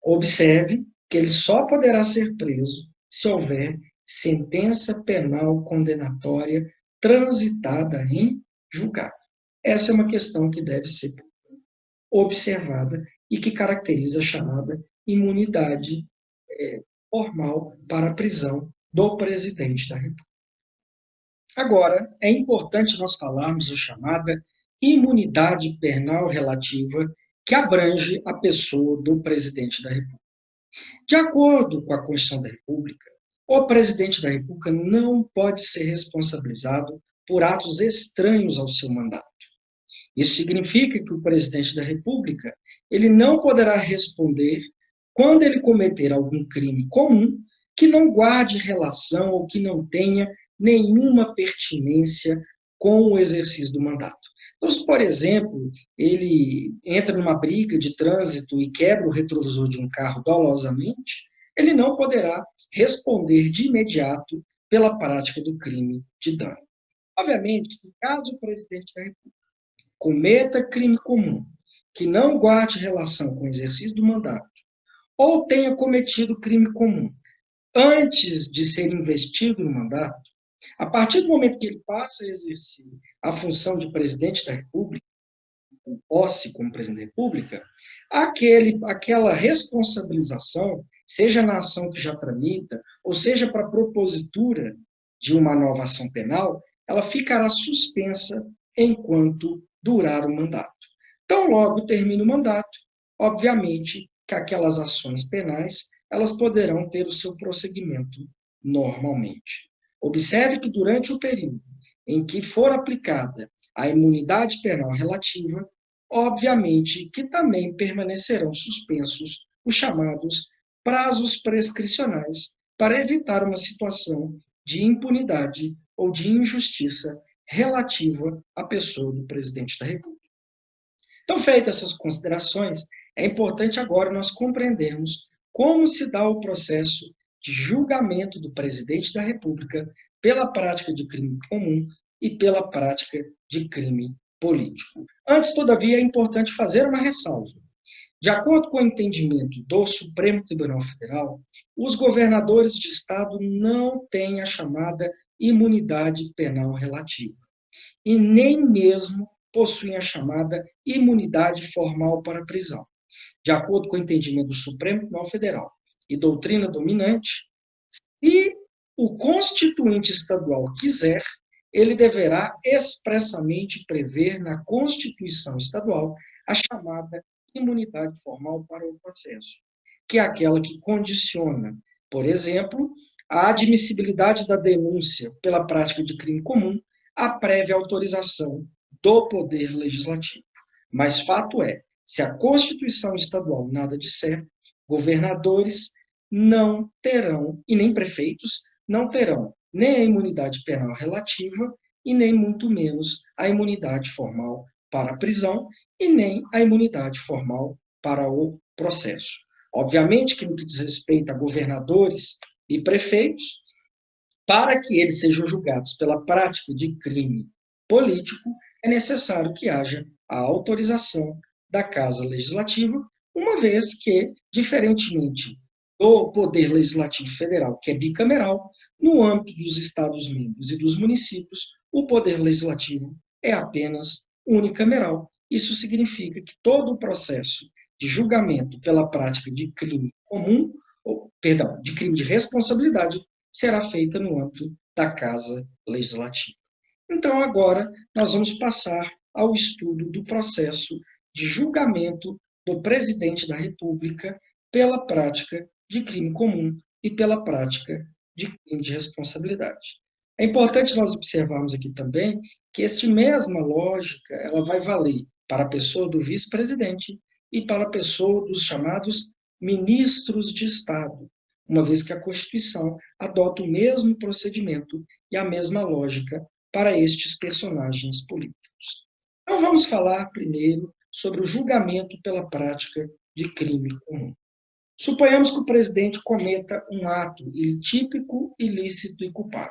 observe que ele só poderá ser preso se houver sentença penal condenatória transitada em julgado. Essa é uma questão que deve ser observada e que caracteriza a chamada imunidade formal para a prisão do presidente da República. Agora, é importante nós falarmos da chamada imunidade penal relativa, que abrange a pessoa do presidente da República. De acordo com a Constituição da República, o presidente da República não pode ser responsabilizado por atos estranhos ao seu mandato. Isso significa que o presidente da República ele não poderá responder quando ele cometer algum crime comum que não guarde relação ou que não tenha nenhuma pertinência com o exercício do mandato. Então, se, por exemplo, ele entra numa briga de trânsito e quebra o retrovisor de um carro dolosamente, ele não poderá responder de imediato pela prática do crime de dano. Obviamente, caso o presidente da República cometa crime comum que não guarde relação com o exercício do mandato, ou tenha cometido crime comum antes de ser investido no mandato, a partir do momento que ele passa a exercer a função de presidente da República, com posse como presidente da República, aquela responsabilização, seja na ação que já tramita, ou seja para a propositura de uma nova ação penal, ela ficará suspensa enquanto durar o mandato. Então, logo termina o mandato, obviamente que aquelas ações penais, elas poderão ter o seu prosseguimento normalmente. Observe que durante o período em que for aplicada a imunidade penal relativa, obviamente que também permanecerão suspensos os chamados prazos prescricionais para evitar uma situação de impunidade ou de injustiça relativa à pessoa do presidente da República. Então, feitas essas considerações, é importante agora nós compreendermos como se dá o processo de julgamento do presidente da República pela prática de crime comum e pela prática de crime político. Antes, todavia, é importante fazer uma ressalva. De acordo com o entendimento do Supremo Tribunal Federal, os governadores de estado não têm a chamada imunidade penal relativa e nem mesmo possuem a chamada imunidade formal para a prisão. De acordo com o entendimento do Supremo Tribunal Federal e doutrina dominante, se o constituinte estadual quiser, ele deverá expressamente prever na Constituição estadual a chamada imunidade formal para o processo, que é aquela que condiciona, por exemplo, a admissibilidade da denúncia pela prática de crime comum à prévia autorização do Poder Legislativo. Mas fato é, se a Constituição estadual nada disser, governadores não terão, e nem prefeitos, não terão nem a imunidade penal relativa e nem muito menos a imunidade formal para a prisão e nem a imunidade formal para o processo. Obviamente que no que diz respeito a governadores e prefeitos, para que eles sejam julgados pela prática de crime político, é necessário que haja a autorização da Casa Legislativa, uma vez que, diferentemente do Poder Legislativo Federal, que é bicameral, no âmbito dos Estados-membros e dos municípios, o Poder Legislativo é apenas unicameral. Isso significa que todo o processo de julgamento pela prática de crime comum, de crime de responsabilidade, será feita no âmbito da Casa Legislativa. Então, agora, nós vamos passar ao estudo do processo de julgamento do presidente da República pela prática de crime comum e pela prática de crime de responsabilidade. É importante nós observarmos aqui também que esta mesma lógica ela vai valer para a pessoa do vice-presidente e para a pessoa dos chamados ministros de Estado, uma vez que a Constituição adota o mesmo procedimento e a mesma lógica para estes personagens políticos. Então vamos falar primeiro sobre o julgamento pela prática de crime comum. Suponhamos que o presidente cometa um ato típico, ilícito e culpável.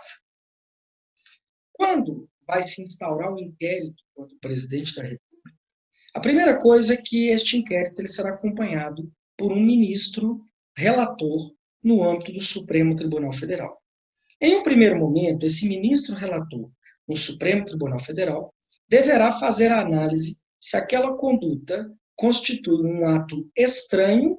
Quando vai se instaurar um inquérito contra o presidente da República, a primeira coisa é que este inquérito ele será acompanhado por um ministro relator no âmbito do Supremo Tribunal Federal. Em um primeiro momento, esse ministro relator no Supremo Tribunal Federal deverá fazer a análise se aquela conduta constitui um ato estranho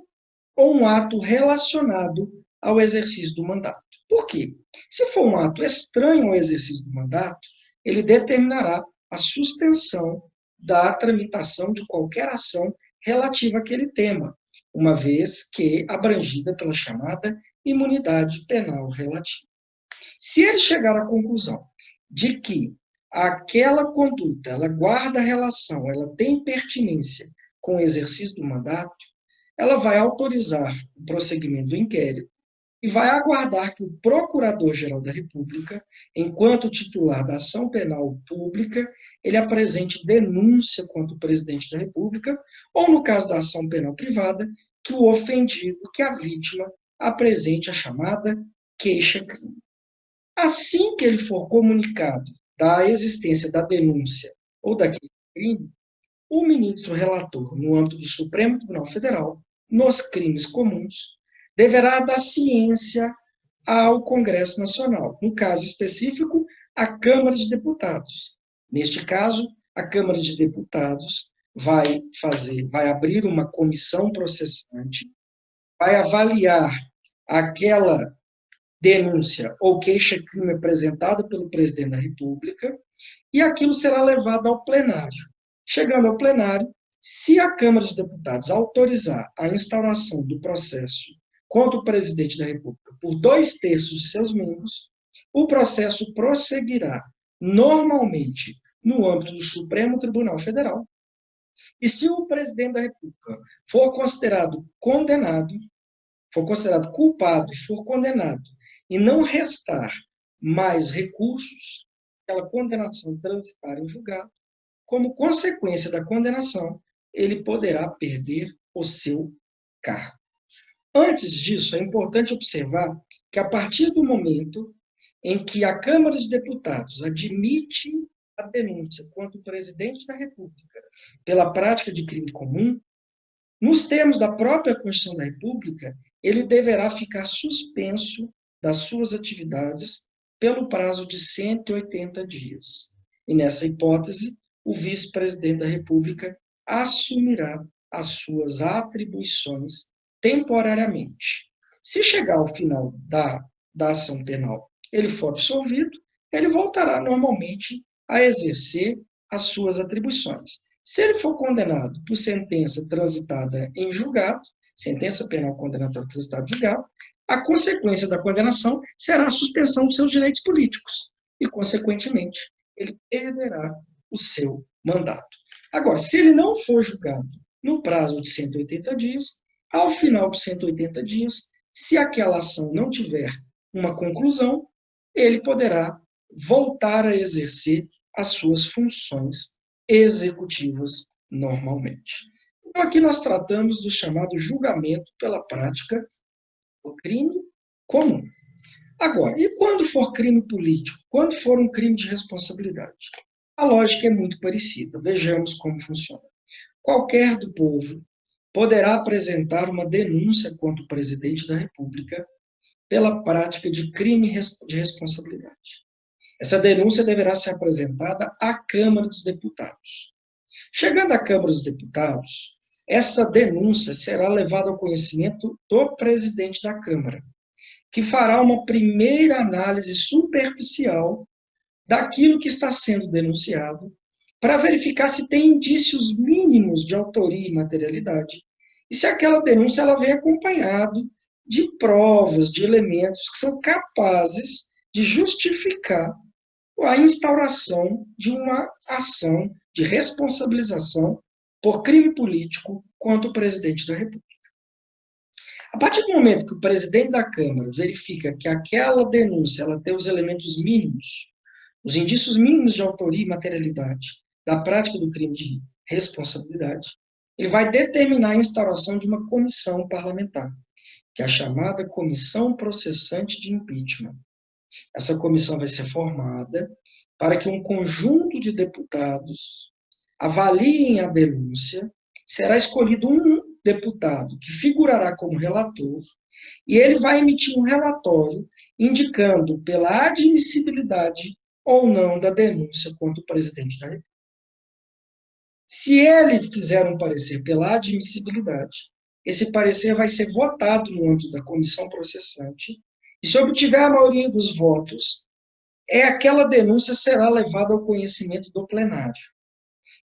ou um ato relacionado ao exercício do mandato. Por quê? Se for um ato estranho ao exercício do mandato, ele determinará a suspensão da tramitação de qualquer ação relativa àquele tema, uma vez que abrangida pela chamada imunidade penal relativa. Se ele chegar à conclusão de que aquela conduta ela guarda relação, ela tem pertinência com o exercício do mandato, ela vai autorizar o prosseguimento do inquérito e vai aguardar que o Procurador-Geral da República, enquanto titular da ação penal pública, ele apresente denúncia contra o presidente da República, ou, no caso da ação penal privada, que o ofendido, que a vítima, apresente a chamada queixa-crime. Assim que ele for comunicado da existência da denúncia ou daquele crime, o ministro relator, no âmbito do Supremo Tribunal Federal, nos crimes comuns, deverá dar ciência ao Congresso Nacional, no caso específico, à Câmara de Deputados. Neste caso, a Câmara de Deputados vai abrir uma comissão processante, vai avaliar aquela denúncia ou queixa-crime apresentada pelo presidente da República e aquilo será levado ao plenário. Chegando ao plenário, se a Câmara de Deputados autorizar a instauração do processo contra o presidente da República por 2/3 de seus membros, o processo prosseguirá normalmente no âmbito do Supremo Tribunal Federal. E se o presidente da República for considerado culpado e for condenado, e não restar mais recursos, aquela condenação transitar em julgado, como consequência da condenação, ele poderá perder o seu cargo. Antes disso, é importante observar que, a partir do momento em que a Câmara de Deputados admite a denúncia contra o presidente da República pela prática de crime comum, nos termos da própria Constituição da República, ele deverá ficar suspenso das suas atividades pelo prazo de 180 dias. E, nessa hipótese, o vice-presidente da República assumirá as suas atribuições temporariamente. Se chegar ao final da ação penal, ele for absolvido, ele voltará normalmente a exercer as suas atribuições. Se ele for condenado por sentença transitada em julgado, sentença penal condenatória transitada em julgado, a consequência da condenação será a suspensão dos seus direitos políticos e, consequentemente, ele perderá o seu mandato. Agora, se ele não for julgado no prazo de 180 dias, ao final de 180 dias, se aquela ação não tiver uma conclusão, ele poderá voltar a exercer as suas funções executivas normalmente. Então, aqui nós tratamos do chamado julgamento pela prática do crime comum. Agora, e quando for crime político? Quando for um crime de responsabilidade? A lógica é muito parecida. Vejamos como funciona. Qualquer do povo poderá apresentar uma denúncia contra o presidente da República pela prática de crime de responsabilidade. Essa denúncia deverá ser apresentada à Câmara dos Deputados. Chegando à Câmara dos Deputados, essa denúncia será levada ao conhecimento do presidente da Câmara, que fará uma primeira análise superficial daquilo que está sendo denunciado, para verificar se tem indícios mínimos de autoria e materialidade, e se aquela denúncia ela vem acompanhada de provas, de elementos que são capazes de justificar a instauração de uma ação de responsabilização por crime político contra o presidente da República. A partir do momento que o presidente da Câmara verifica que aquela denúncia ela tem os elementos mínimos, os indícios mínimos de autoria e materialidade da prática do crime de responsabilidade, ele vai determinar a instauração de uma comissão parlamentar, que é a chamada Comissão Processante de Impeachment. Essa comissão vai ser formada para que um conjunto de deputados avaliem a denúncia, será escolhido um deputado que figurará como relator, e ele vai emitir um relatório indicando pela admissibilidade ou não da denúncia contra o presidente da República. Se ele fizer um parecer pela admissibilidade, esse parecer vai ser votado no âmbito da comissão processante, e se obtiver a maioria dos votos, aquela denúncia será levada ao conhecimento do plenário.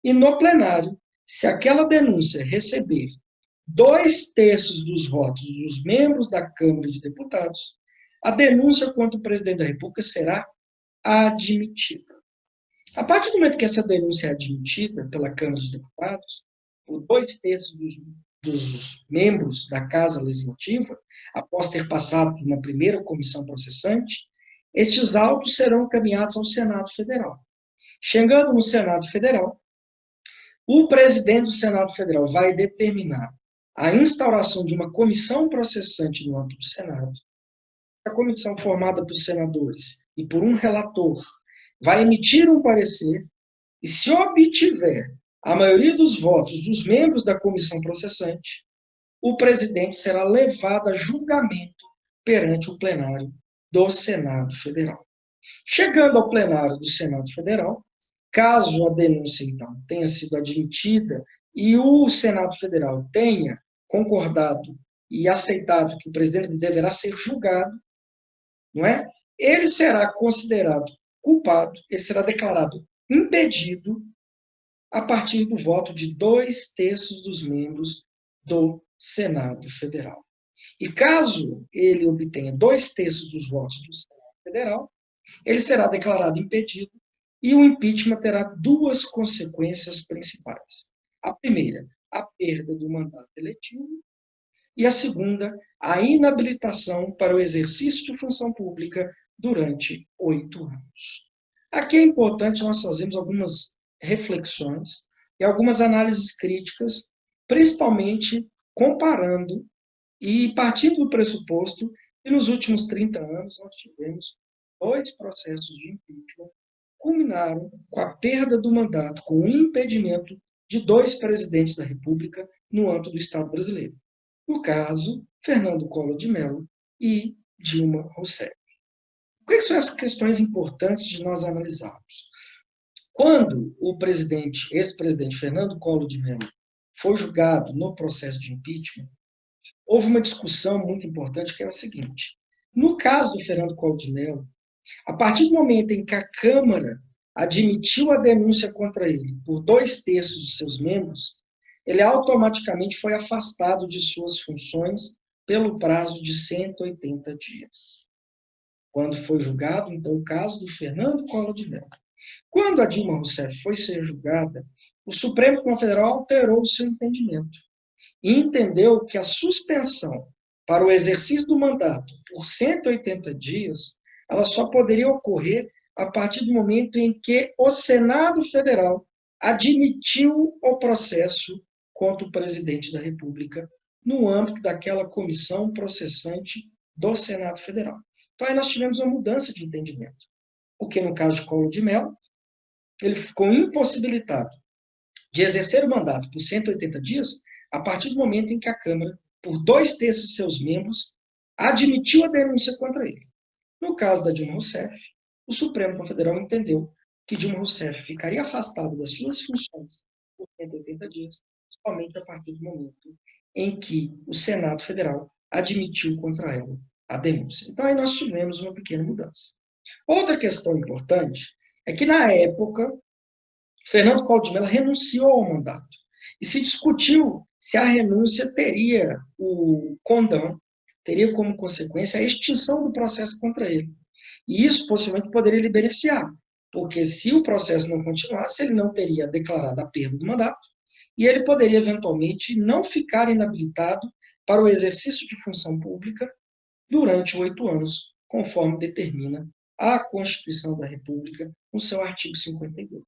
E no plenário, se aquela denúncia receber 2/3 dos votos dos membros da Câmara de Deputados, a denúncia contra o presidente da República será admitida. A partir do momento que essa denúncia é admitida pela Câmara de Deputados, por 2/3 dos membros da Casa Legislativa, após ter passado por uma primeira comissão processante, estes autos serão encaminhados ao Senado Federal. Chegando no Senado Federal, o presidente do Senado Federal vai determinar a instauração de uma comissão processante no âmbito do Senado. A comissão formada por senadores e por um relator vai emitir um parecer e, se obtiver a maioria dos votos dos membros da comissão processante, o presidente será levado a julgamento perante o plenário do Senado Federal. Chegando ao plenário do Senado Federal, caso a denúncia, então, tenha sido admitida e o Senado Federal tenha concordado e aceitado que o presidente deverá ser julgado, não é? Ele será considerado culpado, ele será declarado impedido a partir do voto de 2/3 dos membros do Senado Federal. E caso ele obtenha 2/3 dos votos do Senado Federal, ele será declarado impedido e o impeachment terá duas consequências principais. A primeira, a perda do mandato eletivo, e a segunda, a inabilitação para o exercício de função pública durante 8 anos. Aqui é importante nós fazermos algumas reflexões e algumas análises críticas, principalmente comparando e partindo do pressuposto que nos últimos 30 anos nós tivemos 2 processos de impeachment que culminaram com a perda do mandato, com o impedimento de 2 presidentes da República no âmbito do Estado brasileiro. No caso, Fernando Collor de Mello e Dilma Rousseff. O que são essas questões importantes de nós analisarmos? Quando o ex-presidente Fernando Collor de Mello foi julgado no processo de impeachment, houve uma discussão muito importante que era a seguinte: no caso do Fernando Collor de Mello, a partir do momento em que a Câmara admitiu a denúncia contra ele por 2/3 dos seus membros, ele automaticamente foi afastado de suas funções pelo prazo de 180 dias. Quando foi julgado, então, o caso do Fernando Collor de Mello. Quando a Dilma Rousseff foi ser julgada, o Supremo Tribunal Federal alterou o seu entendimento e entendeu que a suspensão para o exercício do mandato por 180 dias, ela só poderia ocorrer a partir do momento em que o Senado Federal admitiu o processo contra o presidente da República no âmbito daquela comissão processante do Senado Federal. Então, aí nós tivemos uma mudança de entendimento, porque no caso de Collor de Mello, ele ficou impossibilitado de exercer o mandato por 180 dias a partir do momento em que a Câmara, por 2/3 de seus membros, admitiu a denúncia contra ele. No caso da Dilma Rousseff, o Supremo Tribunal Federal entendeu que Dilma Rousseff ficaria afastada das suas funções por 180 dias, somente a partir do momento em que o Senado Federal admitiu contra ela a denúncia. Então, aí nós tivemos uma pequena mudança. Outra questão importante é que, na época, Fernando Collor de Mello renunciou ao mandato. e se discutiu se a renúncia teria o condão, teria como consequência a extinção do processo contra ele. E isso possivelmente poderia lhe beneficiar, porque se o processo não continuasse, ele não teria declarado a perda do mandato e ele poderia eventualmente não ficar inabilitado para o exercício de função pública durante 8 anos, conforme determina a Constituição da República no seu artigo 52.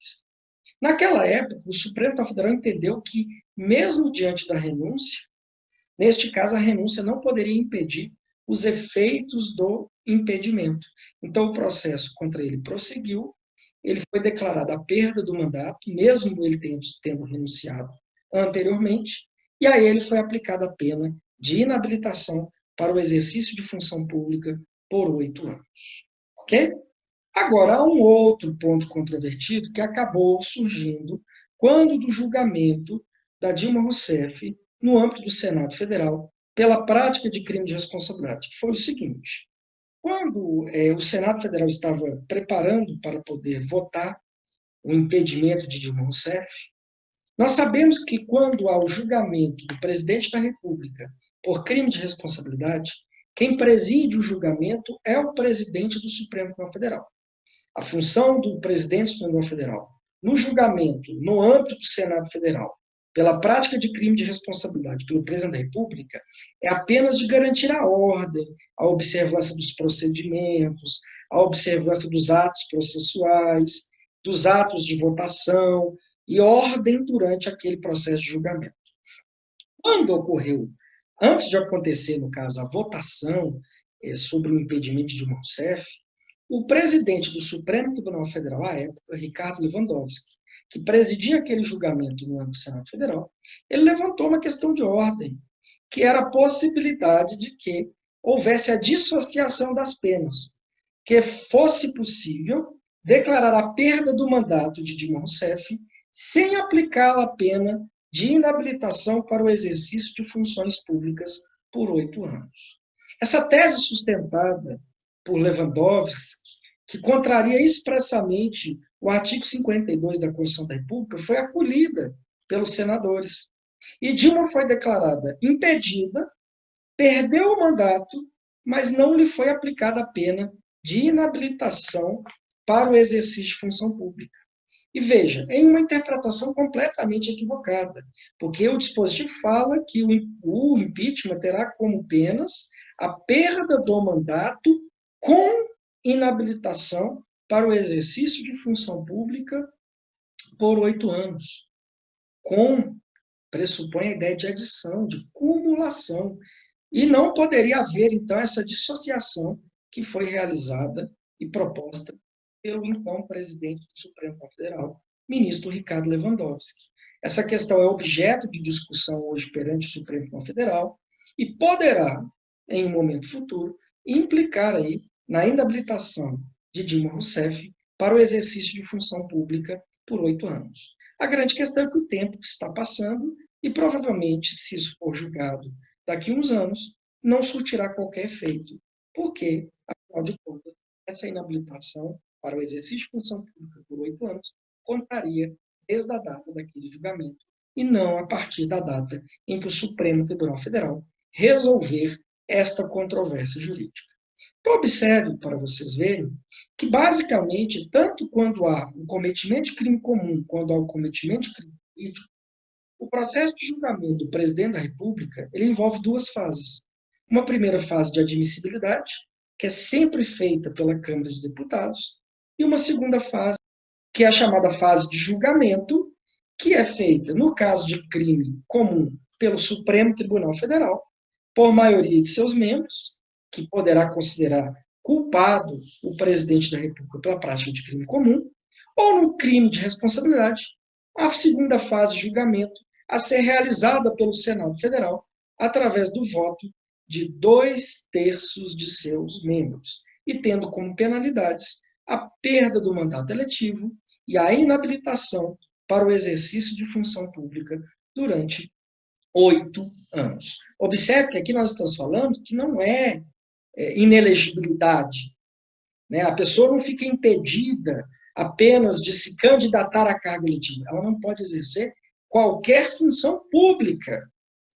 Naquela época, o Supremo Tribunal Federal entendeu que, mesmo diante da renúncia, neste caso, a renúncia não poderia impedir os efeitos do impedimento. Então, o processo contra ele prosseguiu, ele foi declarada a perda do mandato, mesmo ele tendo renunciado anteriormente, e a ele foi aplicada a pena de inabilitação para o exercício de função pública por 8 anos. Ok? Agora, há um outro ponto controvertido que acabou surgindo quando do julgamento da Dilma Rousseff no âmbito do Senado Federal pela prática de crime de responsabilidade, que foi o seguinte: quando o Senado Federal estava preparando para poder votar o impedimento de Dilma Rousseff, nós sabemos que quando há o julgamento do presidente da República por crime de responsabilidade, quem preside o julgamento é o presidente do Supremo Tribunal Federal. A função do presidente do Supremo Tribunal Federal no julgamento, no âmbito do Senado Federal, pela prática de crime de responsabilidade pelo presidente da República, é apenas de garantir a ordem, a observância dos procedimentos, a observância dos atos processuais, dos atos de votação e ordem durante aquele processo de julgamento. Quando ocorreu, antes de acontecer, no caso, a votação sobre o impedimento de Dilma Rousseff, o presidente do Supremo Tribunal Federal, à época, Ricardo Lewandowski, que presidia aquele julgamento no âmbito do Senado Federal, ele levantou uma questão de ordem, que era a possibilidade de que houvesse a dissociação das penas, que fosse possível declarar a perda do mandato de Dilma Rousseff sem aplicar a pena de inabilitação para o exercício de funções públicas por 8 anos. Essa tese sustentada por Lewandowski, que contraria expressamente o artigo 52 da Constituição da República, foi acolhida pelos senadores. E Dilma foi declarada impedida, perdeu o mandato, mas não lhe foi aplicada a pena de inabilitação para o exercício de função pública. E veja, em uma interpretação completamente equivocada, porque o dispositivo fala que o impeachment terá como penas a perda do mandato com inabilitação para o exercício de função pública por 8 anos. Pressupõe a ideia de adição, de cumulação. E não poderia haver, então, essa dissociação que foi realizada e proposta pelo então presidente do Supremo Tribunal Federal, ministro Ricardo Lewandowski. Essa questão é objeto de discussão hoje perante o Supremo Tribunal Federal e poderá, em um momento futuro, implicar aí na inabilitação de Dilma Rousseff para o exercício de função pública por 8 anos. A grande questão é que o tempo está passando e provavelmente, se isso for julgado daqui a uns anos, não surtirá qualquer efeito, porque, afinal de contas, essa inabilitação para o exercício de função pública por 8 anos contaria desde a data daquele julgamento e não a partir da data em que o Supremo Tribunal Federal resolver esta controvérsia jurídica. Então, observe, para vocês verem, que basicamente, tanto quando há o cometimento de crime comum, quando há o cometimento de crime político, o processo de julgamento do presidente da República, ele envolve 2 fases. Uma primeira fase de admissibilidade, que é sempre feita pela Câmara dos Deputados, e uma segunda fase, que é a chamada fase de julgamento, que é feita, no caso de crime comum, pelo Supremo Tribunal Federal, por maioria de seus membros, que poderá considerar culpado o presidente da República pela prática de crime comum, ou no crime de responsabilidade, a segunda fase de julgamento a ser realizada pelo Senado Federal através do voto de 2/3 de seus membros, e tendo como penalidades a perda do mandato eletivo e a inabilitação para o exercício de função pública durante 8 anos. Observe que aqui nós estamos falando que não é inelegibilidade. Né? A pessoa não fica impedida apenas de se candidatar a cargo eletivo. Ela não pode exercer qualquer função pública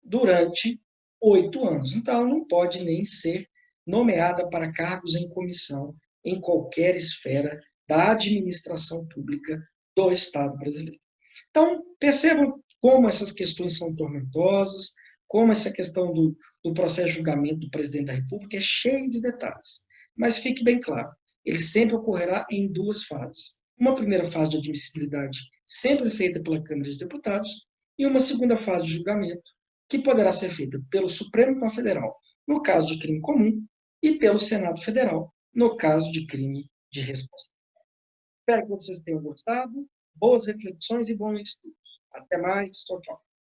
durante 8 anos. Então, ela não pode nem ser nomeada para cargos em comissão em qualquer esfera da administração pública do Estado brasileiro. Então, percebam como essas questões são tormentosas, como essa questão do processo de julgamento do presidente da República é cheio de detalhes. Mas fique bem claro, ele sempre ocorrerá em 2 fases. Uma primeira fase de admissibilidade, sempre feita pela Câmara dos Deputados, e uma segunda fase de julgamento, que poderá ser feita pelo Supremo Tribunal Federal, no caso de crime comum, e pelo Senado Federal, no caso de crime de responsabilidade. Espero que vocês tenham gostado. Boas reflexões e bons estudos. Até mais. Tchau, tchau.